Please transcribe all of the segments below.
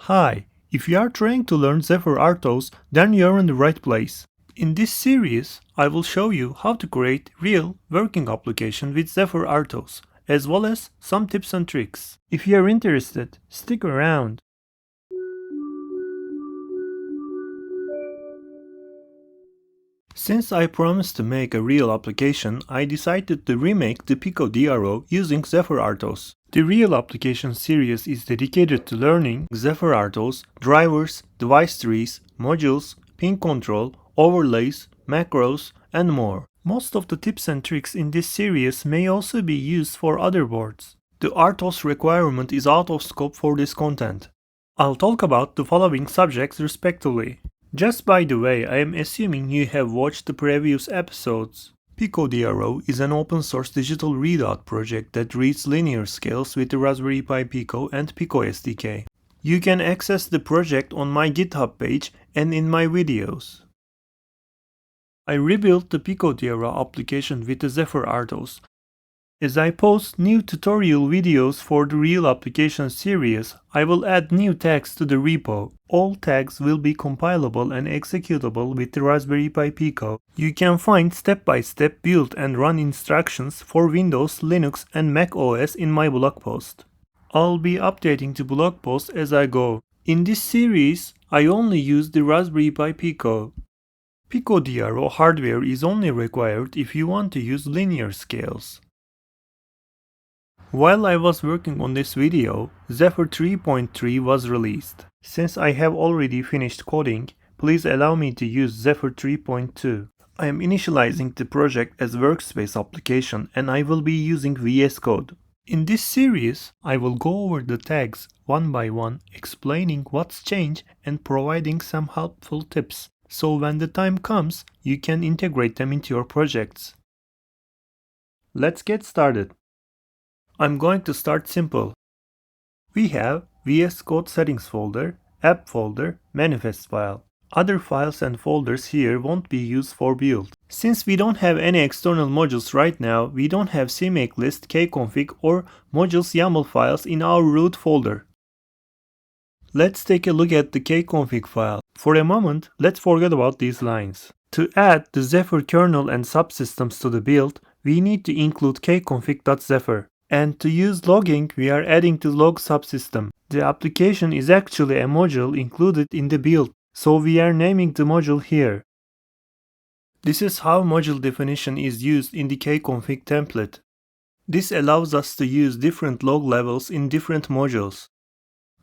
Hi, if you are trying to learn Zephyr RTOS, then you're in the right place. In this series, I will show you how to create real working application with Zephyr RTOS, as well as some tips and tricks. If you are interested, stick around. Since I promised to make a real application, I decided to remake the Pico DRO using Zephyr RTOS. The real application series is dedicated to learning Zephyr RTOS, drivers, device trees, modules, pin control, overlays, macros, and more. Most of the tips and tricks in this series may also be used for other boards. The RTOS requirement is out of scope for this content. I'll talk about the following subjects respectively. Just by the way, I am assuming you have watched the previous episodes. PicoDRO is an open source digital readout project that reads linear scales with the Raspberry Pi Pico and Pico SDK. You can access the project on my GitHub page and in my videos. I rebuilt the PicoDRO application with the Zephyr RTOS. As I post new tutorial videos for the real application series, I will add new tags to the repo. All tags will be compilable and executable with the Raspberry Pi Pico. You can find step-by-step build and run instructions for Windows, Linux, and Mac OS in my blog post. I'll be updating the blog post as I go. In this series, I only use the Raspberry Pi Pico. PicoDRO hardware is only required if you want to use linear scales. While I was working on this video, Zephyr 3.3 was released. Since I have already finished coding, please allow me to use Zephyr 3.2. I am initializing the project as workspace application and I will be using VS Code. In this series, I will go over the tags one by one, explaining what's changed and providing some helpful tips, so when the time comes, you can integrate them into your projects. Let's get started. I'm going to start simple. We have VS Code settings folder, app folder, manifest file. Other files and folders here won't be used for build. Since we don't have any external modules right now, we don't have CMake list, kconfig or modules YAML files in our root folder. Let's take a look at the kconfig file. For a moment, let's forget about these lines. To add the Zephyr kernel and subsystems to the build, we need to include kconfig.zephyr. And to use logging, we are adding the log subsystem. The application is actually a module included in the build, so we are naming the module here. This is how module definition is used in the kconfig template. This allows us to use different log levels in different modules.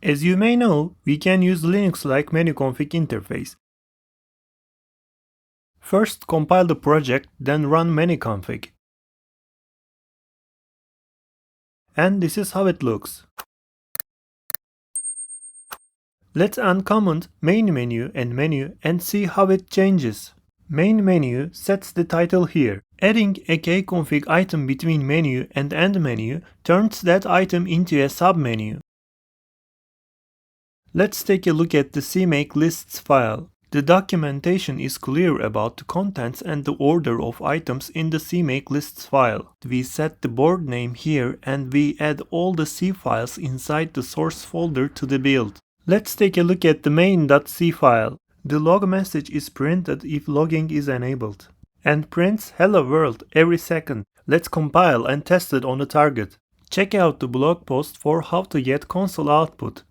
As you may know, we can use Linux-like menuconfig interface. First compile the project, then run menuconfig. And this is how it looks. Let's uncomment main menu and see how it changes. Main menu sets the title here. Adding a kconfig item between menu and end menu turns that item into a submenu. Let's take a look at the CMake lists file. The documentation is clear about the contents and the order of items in the CMake lists file. We set the board name here and we add all the C files inside the source folder to the build. Let's take a look at the main.c file. The log message is printed if logging is enabled and prints hello world every second. Let's compile and test it on the target. Check out the blog post for how to get console output.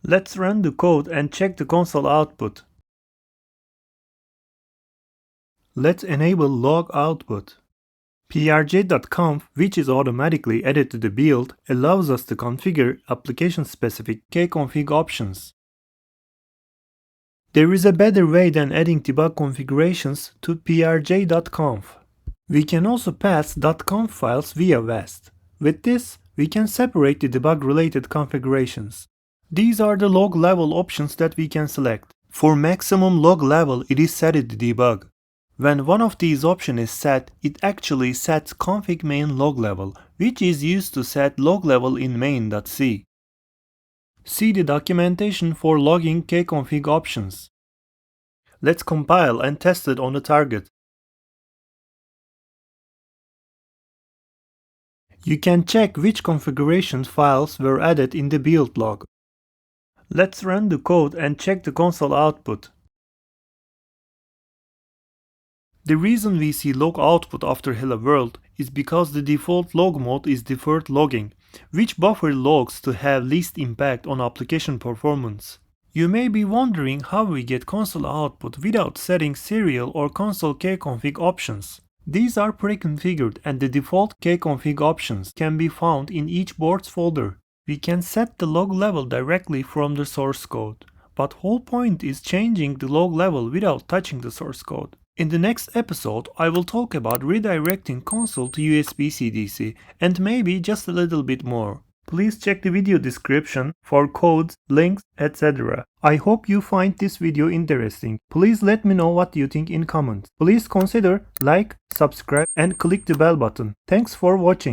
Let's run the code and check the console output. Let's enable log output. prj.conf, which is automatically added to the build, allows us to configure application-specific kconfig options. There is a better way than adding debug configurations to prj.conf. We can also pass .conf files via VAST. With this, we can separate the debug-related configurations. These are the log level options that we can select. For maximum log level, it is set to debug. When one of these options is set, it actually sets config main log level, which is used to set log level in main.c. See the documentation for logging kconfig options. Let's compile and test it on the target. You can check which configuration files were added in the build log. Let's run the code and check the console output. The reason we see log output after hello world is because the default log mode is deferred logging, which buffers logs to have least impact on application performance. You may be wondering how we get console output without setting serial or console kconfig options. These are pre-configured and the default kconfig options can be found in each board's folder. We can set the log level directly from the source code, but whole point is changing the log level without touching the source code. In the next episode, I will talk about redirecting console to USB-C/DC and maybe just a little bit more. Please check the video description for codes, links, etc. I hope you find this video interesting. Please let me know what you think in comments. Please consider like, subscribe and click the bell button. Thanks for watching.